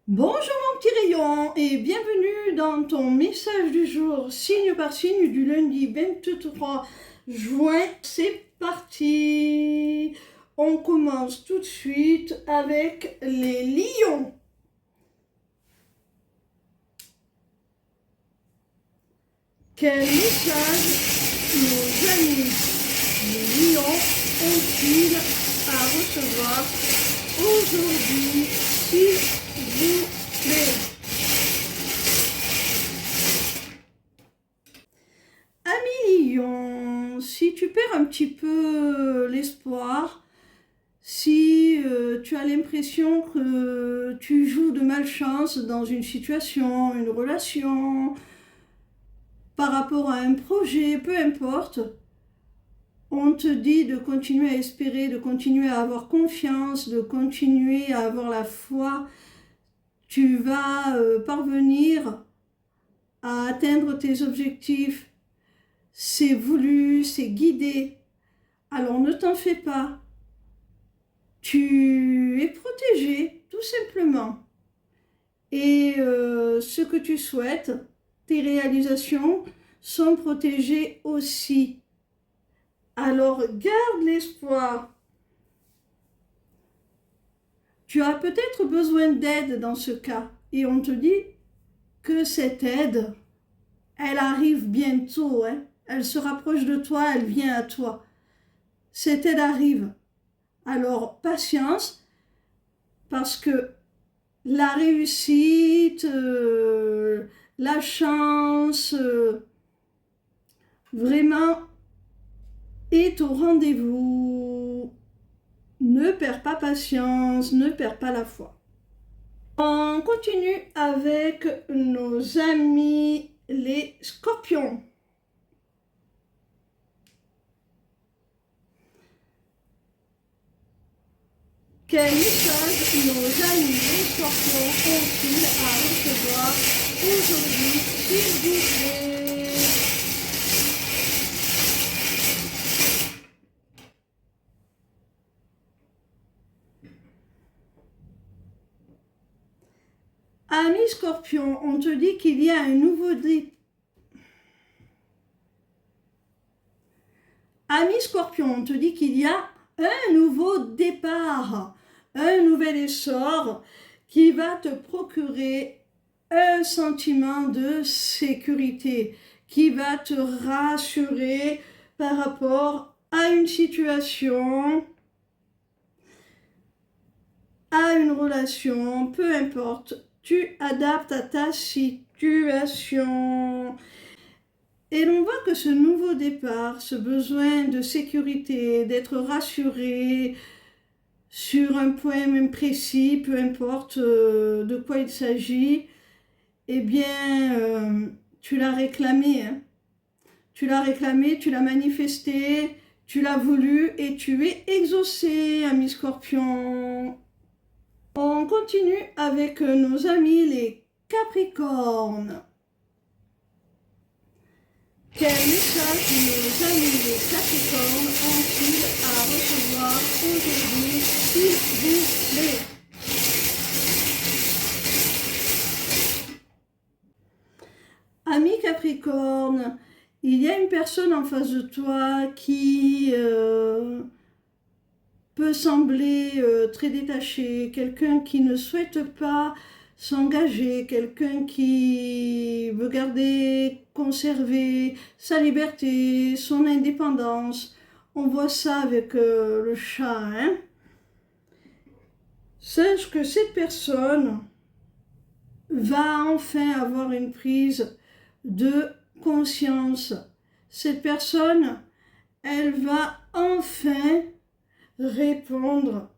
Bonjour mon petit rayon et bienvenue dans ton message du jour, signe par signe du lundi 23 juin. C'est parti. On commence tout de suite avec les lions. Quel message nos amis les lions ont-ils à recevoir aujourd'hui, s'il vous plaît? Amis lions, si tu perds un petit peu l'espoir, si tu as l'impression que tu joues de malchance dans une situation, une relation, par rapport à un projet, peu importe, on te dit de continuer à espérer, de continuer à avoir confiance, de continuer à avoir la foi. Tu vas parvenir à atteindre tes objectifs. C'est voulu, c'est guidé. Alors ne t'en fais pas. Tu es protégé, tout simplement. Et ce que tu souhaites, tes réalisations, sont protégées aussi. Alors garde l'espoir. Tu as peut-être besoin d'aide dans ce cas. Et on te dit que cette aide, elle arrive bientôt. Elle se rapproche de toi, elle vient à toi. Cette aide arrive. Alors patience, parce que la réussite, la chance, vraiment est au rendez-vous. Ne perds pas patience, ne perds pas la foi. On continue avec nos amis les scorpions. Quel message nos amis les scorpions ont-ils à recevoir aujourd'hui, s'il vous plaît? Amis scorpions, on te dit qu'il y a un nouveau départ. Amis scorpions, on te dit qu'il y a un nouveau départ, un nouvel essor qui va te procurer un sentiment de sécurité, qui va te rassurer par rapport à une situation, à une relation, peu importe. Tu adaptes à ta situation. Et l'on voit que ce nouveau départ, ce besoin de sécurité, d'être rassuré sur un point même précis, peu importe de quoi il s'agit, eh bien, tu l'as réclamé. Tu l'as réclamé, tu l'as manifesté, tu l'as voulu et tu es exaucé, ami Scorpion. On continue avec nos amis les Capricornes. Quel message nos amis les Capricornes ont-ils à recevoir aujourd'hui, s'il vous plaît? Ami Capricorne, il y a une personne en face de toi qui peut sembler très détachée, quelqu'un qui ne souhaite pas s'engager, quelqu'un qui veut conserver sa liberté, son indépendance. On voit ça avec le chat. Sache que cette personne va enfin avoir une prise de conscience. Cette personne, elle va enfin répondre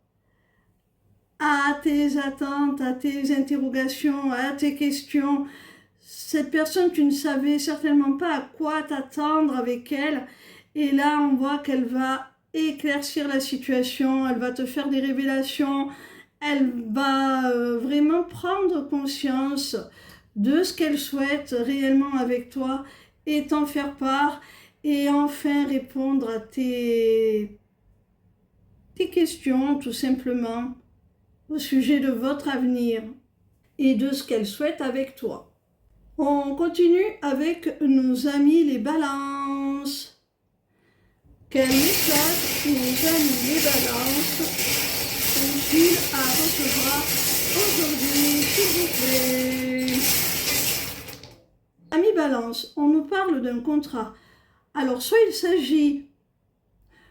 à tes attentes, à tes interrogations, à tes questions. Cette personne, tu ne savais certainement pas à quoi t'attendre avec elle. Et là, on voit qu'elle va éclaircir la situation, elle va te faire des révélations, elle va vraiment prendre conscience de ce qu'elle souhaite réellement avec toi et t'en faire part et enfin répondre à tes questions tout simplement au sujet de votre avenir. et de ce qu'elles souhaitent avec toi. On continue avec nos amis les balances. Quel message nos amis les balances ont-ils à recevoir aujourd'hui, s'il vous plaît? Amis balance, on nous parle d'un contrat. Alors, soit il s'agit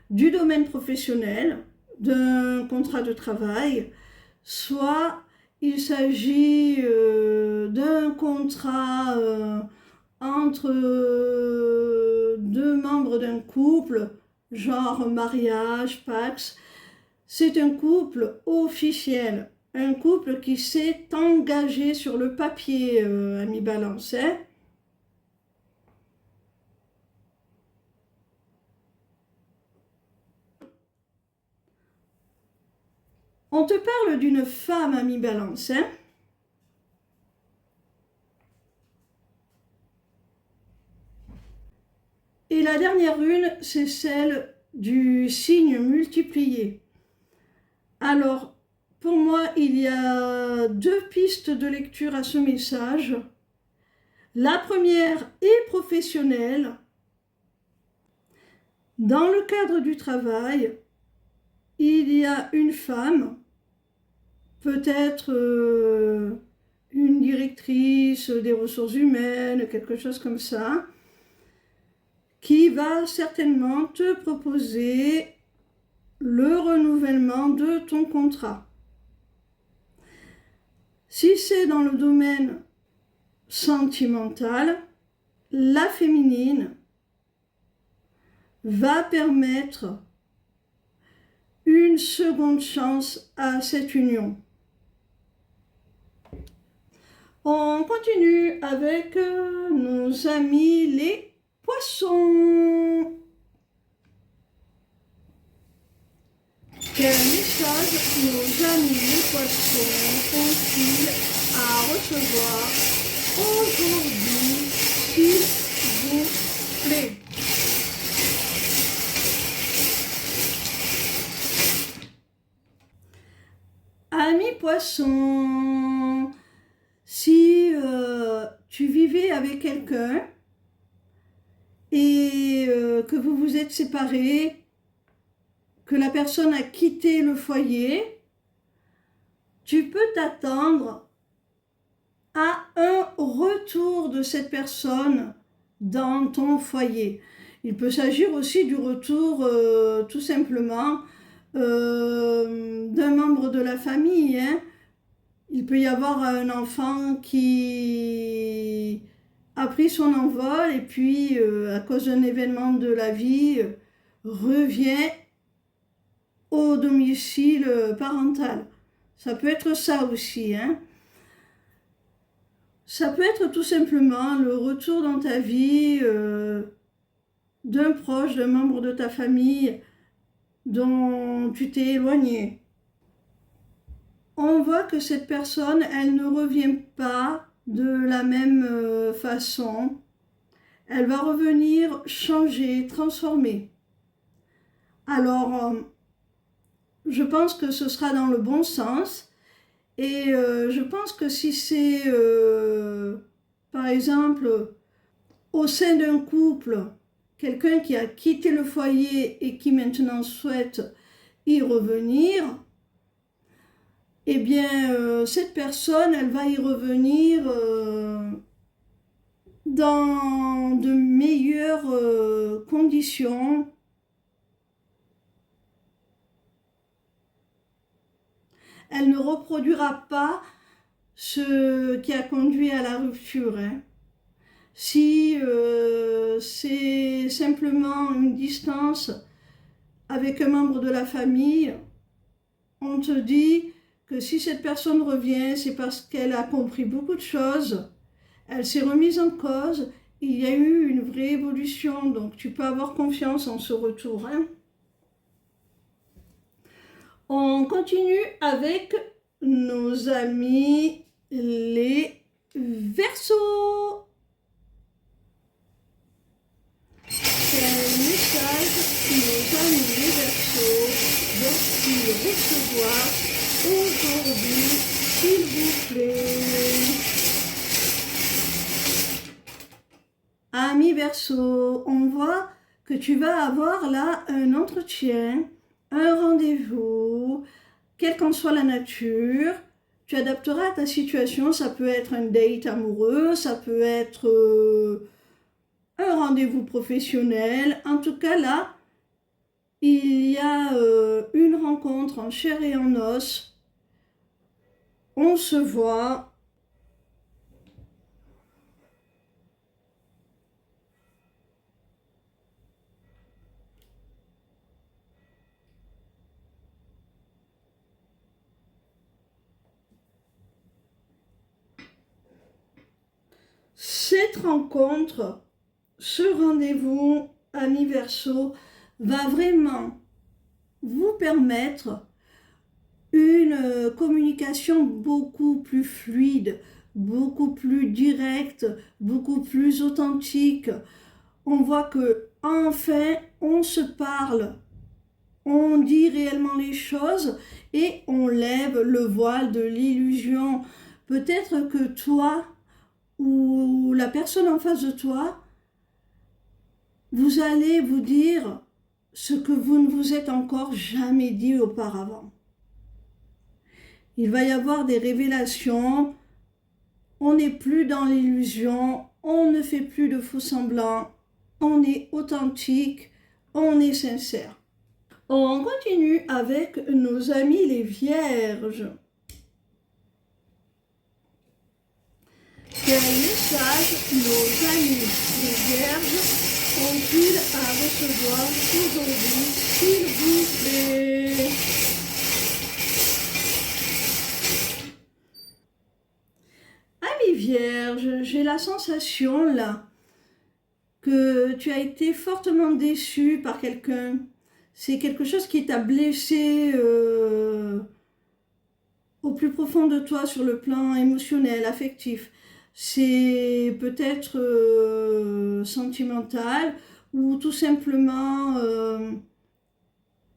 du domaine professionnel, d'un contrat de travail, soit il s'agit d'un contrat entre deux membres d'un couple, genre mariage, pax. C'est un couple officiel, un couple qui s'est engagé sur le papier, ami balance, hein. On te parle d'une femme, ami balance, hein. Et la dernière rune, c'est celle du signe multiplié. Alors, pour moi, il y a deux pistes de lecture à ce message. La première est professionnelle. Dans le cadre du travail, il y a une femme, peut-être une directrice des ressources humaines, quelque chose comme ça, qui va certainement te proposer le renouvellement de ton contrat. Si c'est dans le domaine sentimental, la féminine va permettre une seconde chance à cette union. On continue avec nos amis les poissons. Quel message nos amis les poissons ont-ils à recevoir aujourd'hui, s'il vous plaît? Amis poissons, si tu vivais avec quelqu'un et que vous vous êtes séparés, que la personne a quitté le foyer, tu peux t'attendre à un retour de cette personne dans ton foyer. Il peut s'agir aussi du retour tout simplement d'un membre de la famille, hein. Il peut y avoir un enfant qui a pris son envol et puis à cause d'un événement de la vie revient au domicile parental. Ça peut être ça aussi, hein. Ça peut être tout simplement le retour dans ta vie d'un proche, d'un membre de ta famille dont tu t'es éloigné. On voit que cette personne, elle ne revient pas de la même façon. Elle va revenir changée, transformée. Alors, je pense que ce sera dans le bon sens. Et je pense que si c'est, par exemple, au sein d'un couple, quelqu'un qui a quitté le foyer et qui maintenant souhaite y revenir, eh bien, cette personne, elle va y revenir dans de meilleures conditions. Elle ne reproduira pas ce qui a conduit à la rupture, hein. Si c'est simplement une distance avec un membre de la famille, on te dit que si cette personne revient, c'est parce qu'elle a compris beaucoup de choses, elle s'est remise en cause, il y a eu une vraie évolution, donc tu peux avoir confiance en ce retour, hein. On continue avec nos amis les Verseaux. Quel message nos amis les Verseaux vont-ils recevoir aujourd'hui, s'il vous plaît? Verseau, on voit que tu vas avoir là un entretien, un rendez-vous, quelle qu'en soit la nature. Tu adapteras à ta situation, ça peut être un date amoureux, ça peut être un rendez-vous professionnel. En tout cas, là, il y a une rencontre en chair et en os. On se voit. Cette rencontre, ce rendez-vous, ami Verseau, va vraiment vous permettre une communication beaucoup plus fluide, beaucoup plus directe, beaucoup plus authentique. On voit que enfin on se parle, on dit réellement les choses et on lève le voile de l'illusion. Peut-être que toi ou la personne en face de toi, vous allez vous dire ce que vous ne vous êtes encore jamais dit auparavant. Il va y avoir des révélations, on n'est plus dans l'illusion, on ne fait plus de faux semblants, on est authentique, on est sincère. On continue avec nos amis les vierges. Quel message nos amis les vierges ont-ils à recevoir aujourd'hui, s'il vous plaît? Amis vierges, j'ai la sensation là que tu as été fortement déçu par quelqu'un. C'est quelque chose qui t'a blessé au plus profond de toi sur le plan émotionnel, affectif. C'est peut-être sentimental ou tout simplement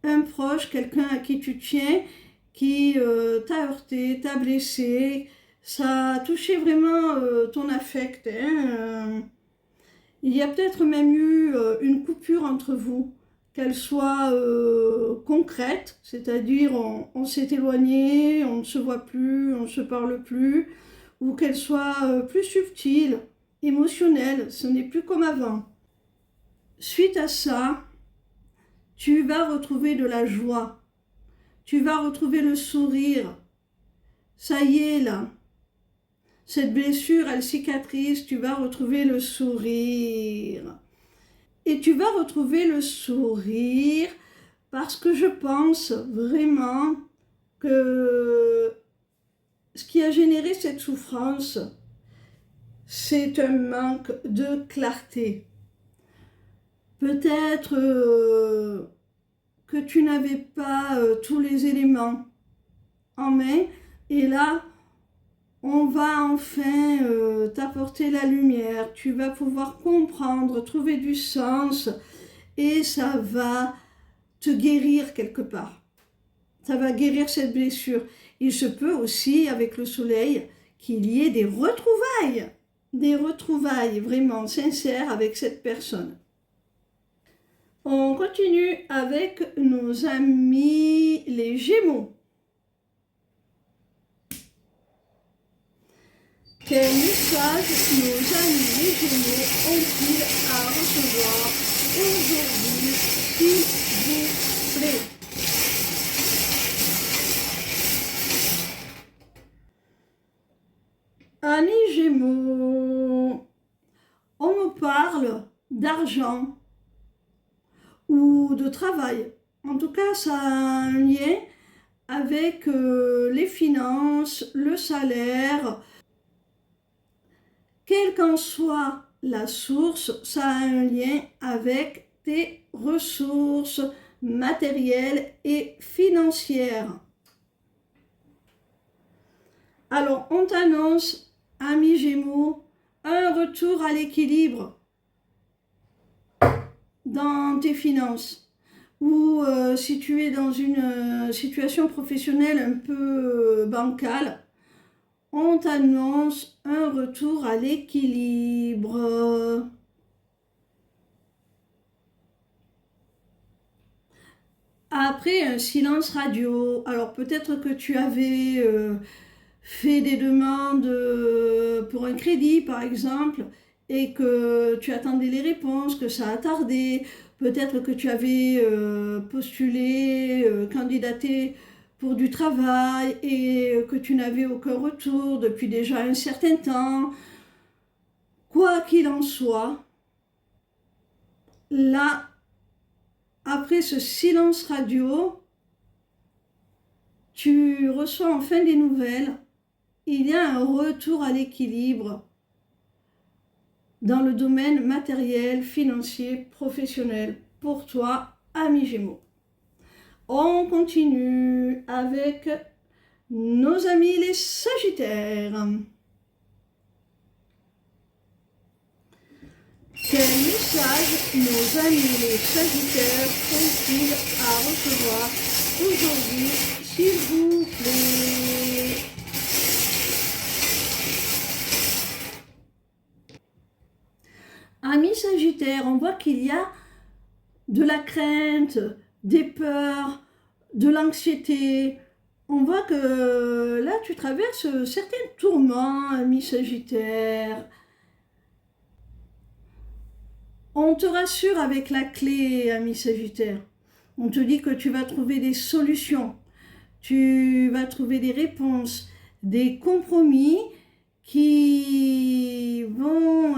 un proche, quelqu'un à qui tu tiens, qui t'a heurté, t'a blessé. Ça a touché vraiment ton affect. Il y a peut-être même eu une coupure entre vous, qu'elle soit concrète, c'est-à-dire on s'est éloigné, on ne se voit plus, on ne se parle plus, ou qu'elle soit plus subtile, émotionnelle, ce n'est plus comme avant. Suite à ça, tu vas retrouver de la joie, tu vas retrouver le sourire. Ça y est là, cette blessure, elle cicatrise, tu vas retrouver le sourire. Et tu vas retrouver le sourire parce que je pense vraiment que ce qui a généré cette souffrance, c'est un manque de clarté. Peut-être que tu n'avais pas tous les éléments en main et là, on va enfin t'apporter la lumière, tu vas pouvoir comprendre, trouver du sens et ça va te guérir quelque part. Ça va guérir cette blessure. Il se peut aussi, avec le soleil, qu'il y ait des retrouvailles vraiment sincères avec cette personne. On continue avec nos amis les Gémeaux. Quel message nos amis les Gémeaux ont-ils à recevoir aujourd'hui, s'il vous plaît? Amis Gémeaux, on me parle d'argent ou de travail. En tout cas, ça a un lien avec les finances, le salaire. Quelle qu'en soit la source, ça a un lien avec tes ressources matérielles et financières. Alors, on t'annonce, ami Gémeaux, un retour à l'équilibre dans tes finances. Ou si tu es dans une situation professionnelle un peu bancale, on t'annonce un retour à l'équilibre. Après, un silence radio. Alors peut-être que tu avais fait des demandes pour un crédit, par exemple, et que tu attendais les réponses, que ça a tardé. Peut-être que tu avais postulé, candidaté pour du travail et que tu n'avais aucun retour depuis déjà un certain temps. Quoi qu'il en soit, là, après ce silence radio, tu reçois enfin des nouvelles. Il y a un retour à l'équilibre dans le domaine matériel, financier, professionnel pour toi, ami Gémeaux. On continue avec nos amis les Sagittaires. Quel message nos amis les Sagittaires ont-ils à recevoir aujourd'hui, s'il vous plaît? Amis Sagittaires, on voit qu'il y a de la crainte, des peurs, de l'anxiété. On voit que là, tu traverses certains tourments, amis Sagittaires. On te rassure avec la clé, ami Sagittaire. On te dit que tu vas trouver des solutions, tu vas trouver des réponses, des compromis qui vont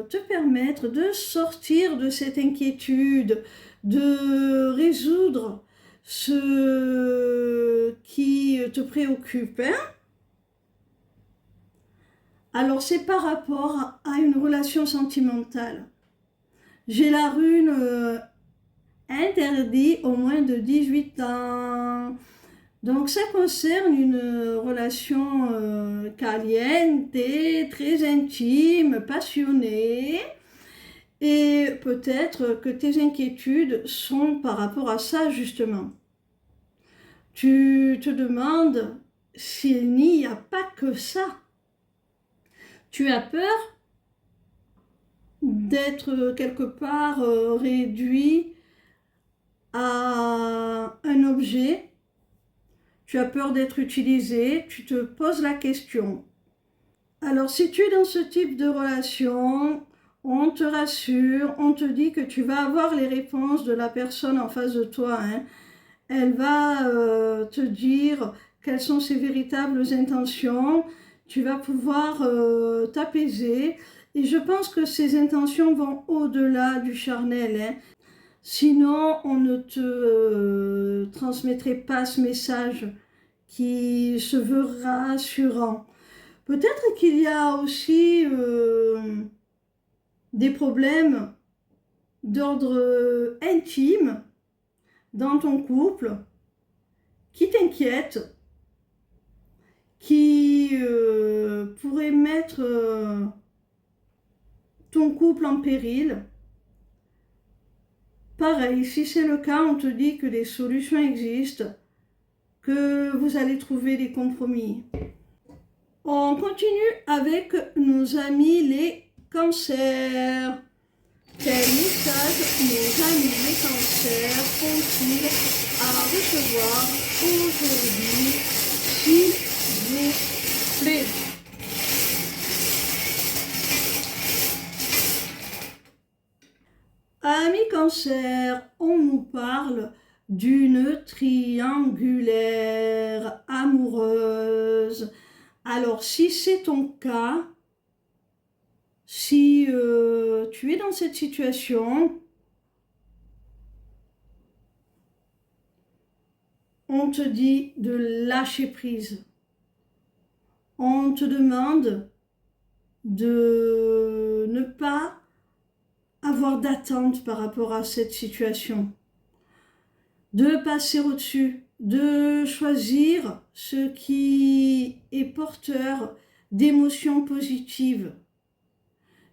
te permettre de sortir de cette inquiétude, de résoudre ce qui te préoccupe. Alors c'est par rapport à une relation sentimentale. J'ai la rune interdit au moins de 18 ans. Donc ça concerne une relation caliente, très intime, passionnée. Et peut-être que tes inquiétudes sont par rapport à ça justement. Tu te demandes s'il n'y a pas que ça. Tu as peur d'être quelque part réduit à un objet, tu as peur d'être utilisé, tu te poses la question. Alors si tu es dans ce type de relation, on te rassure, on te dit que tu vas avoir les réponses de la personne en face de toi. Elle va te dire quelles sont ses véritables intentions, tu vas pouvoir t'apaiser. Et je pense que ces intentions vont au-delà du charnel. Sinon, on ne te transmettrait pas ce message qui se veut rassurant. Peut-être qu'il y a aussi des problèmes d'ordre intime dans ton couple qui t'inquiètent, qui pourraient mettre ton couple en péril. Pareil, si c'est le cas, on te dit que des solutions existent, que vous allez trouver des compromis. On continue avec nos amis les cancers. Quel message nos amis les cancers ont-ils à recevoir aujourd'hui, s'il vous plaît? Amis cancer, on nous parle d'une triangulaire amoureuse. Alors si c'est ton cas, si tu es dans cette situation, on te dit de lâcher prise. On te demande de ne pas avoir d'attente par rapport à cette situation, de passer au-dessus, de choisir ce qui est porteur d'émotions positives.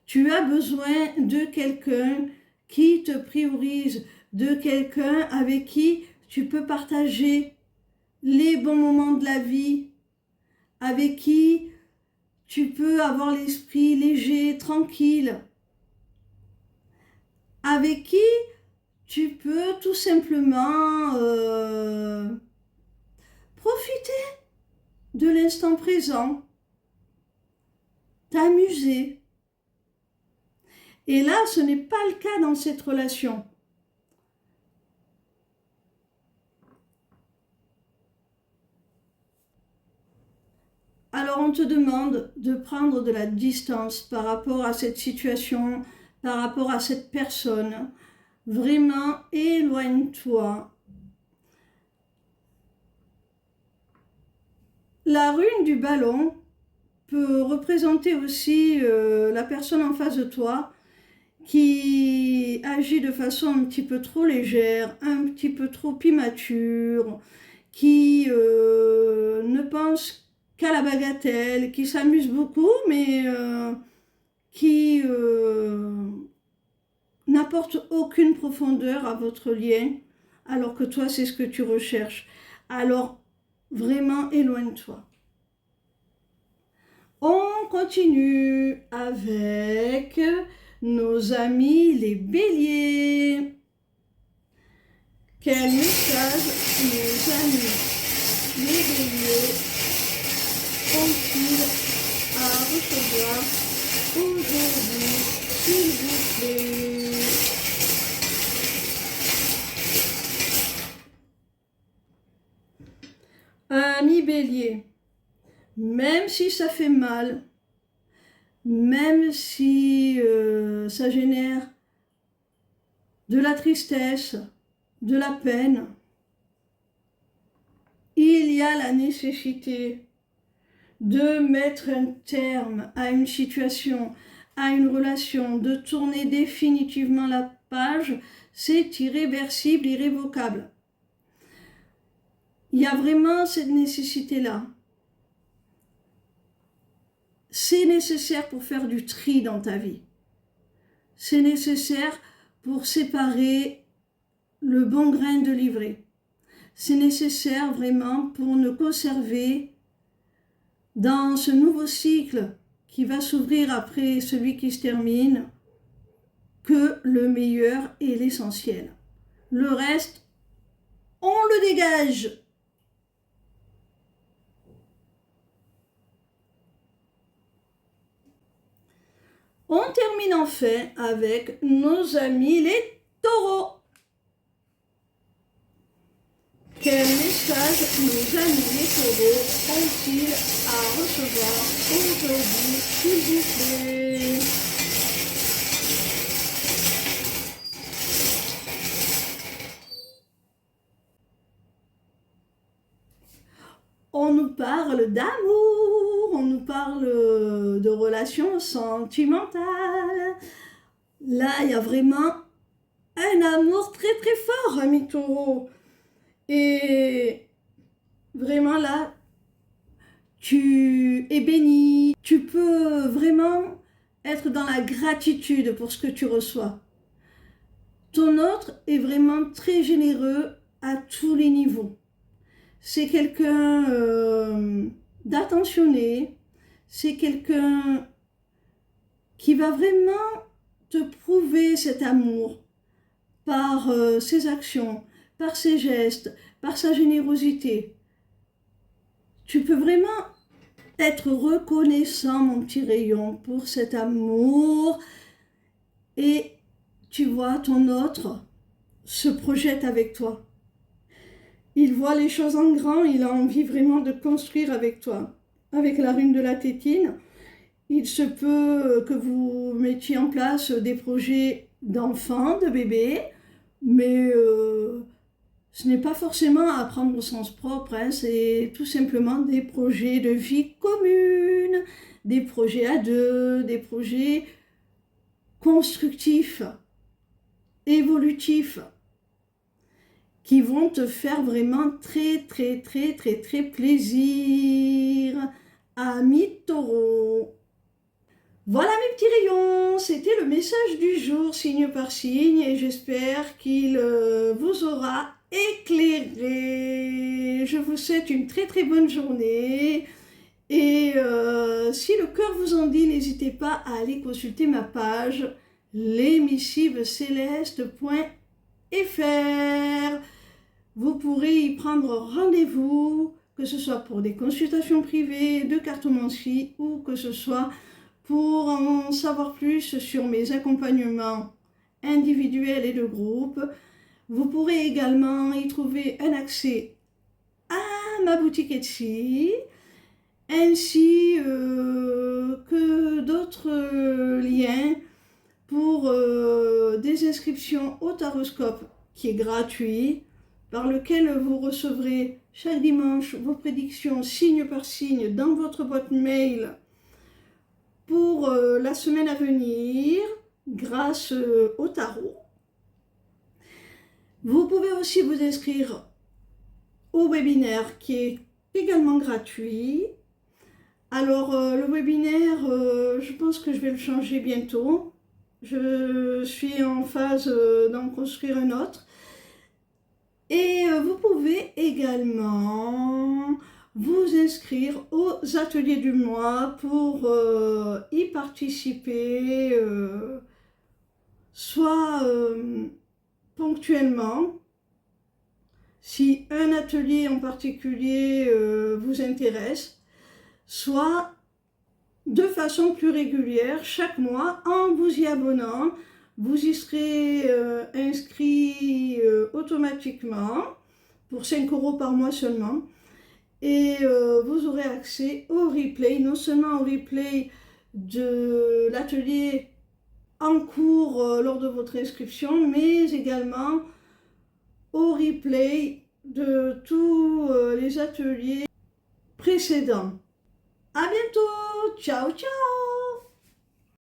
Tu as besoin de quelqu'un qui te priorise, de quelqu'un avec qui tu peux partager les bons moments de la vie, avec qui tu peux avoir l'esprit léger, tranquille, avec qui tu peux tout simplement profiter de l'instant présent, t'amuser. Et là, ce n'est pas le cas dans cette relation. Alors on te demande de prendre de la distance par rapport à cette situation, par rapport à cette personne. Vraiment, éloigne-toi. La rune du ballon peut représenter aussi la personne en face de toi qui agit de façon un petit peu trop légère, un petit peu trop immature, qui ne pense qu'à la bagatelle, qui s'amuse beaucoup, mais qui n'apporte aucune profondeur à votre lien, alors que toi, c'est ce que tu recherches. Alors, vraiment, éloigne-toi. On continue avec nos amis les béliers. Quel message nos amis les béliers ont-ils à recevoir aujourd'hui, s'il vous plaît? Amis bélier, même si ça fait mal, même si ça génère de la tristesse, de la peine, il y a la nécessité de mettre un terme à une situation, à une relation, de tourner définitivement la page. C'est irréversible, irrévocable. Il y a vraiment cette nécessité-là. C'est nécessaire pour faire du tri dans ta vie. C'est nécessaire pour séparer le bon grain de l'ivraie. C'est nécessaire vraiment pour ne conserver dans ce nouveau cycle qui va s'ouvrir après celui qui se termine que le meilleur et l'essentiel. Le reste, on le dégage. On termine enfin avec nos amis les taureaux. Quel message nos amis les taureaux ont-ils à recevoir aujourd'hui, s'il vous plaît? On nous parle d'amour, on nous parle de relations sentimentales. Là, il y a vraiment un amour très très fort, amis taureaux. Et vraiment là, tu es béni. Tu peux vraiment être dans la gratitude pour ce que tu reçois. Ton autre est vraiment très généreux à tous les niveaux. C'est quelqu'un d'attentionné, c'est quelqu'un qui va vraiment te prouver cet amour par ses actions, par ses gestes, par sa générosité. Tu peux vraiment être reconnaissant, mon petit rayon, pour cet amour. Et tu vois, ton autre se projette avec toi. Il voit les choses en grand, il a envie vraiment de construire avec toi. Avec la rune de la tétine, il se peut que vous mettiez en place des projets d'enfants, de bébés, mais ce n'est pas forcément à prendre au sens propre, hein, c'est tout simplement des projets de vie commune, des projets à deux, des projets constructifs, évolutifs, qui vont te faire vraiment très très très très très plaisir, amis taureaux. Voilà mes petits rayons, c'était le message du jour signe par signe et j'espère qu'il vous aura éclairé. Je vous souhaite une très très bonne journée et si le cœur vous en dit, n'hésitez pas à aller consulter ma page lesmissivescélestes.fr. Vous pourrez y prendre rendez-vous, que ce soit pour des consultations privées de cartomancie ou que ce soit pour en savoir plus sur mes accompagnements individuels et de groupe. Vous pourrez également y trouver un accès à ma boutique Etsy, ainsi que d'autres liens pour des inscriptions au Taroscope qui est gratuit, par lequel vous recevrez chaque dimanche vos prédictions signe par signe dans votre boîte mail pour la semaine à venir grâce au tarot. Vous pouvez aussi vous inscrire au webinaire qui est également gratuit. Alors le webinaire, je pense que je vais le changer bientôt. Je suis en phase d'en construire un autre. Et vous pouvez également vous inscrire aux ateliers du mois pour y participer, soit ponctuellement, si un atelier en particulier vous intéresse, soit de façon plus régulière chaque mois en vous y abonnant. Vous y serez inscrit automatiquement pour 5 € par mois seulement. Et vous aurez accès au replay, non seulement au replay de l'atelier en cours lors de votre inscription, mais également au replay de tous les ateliers précédents. À bientôt, ciao ciao.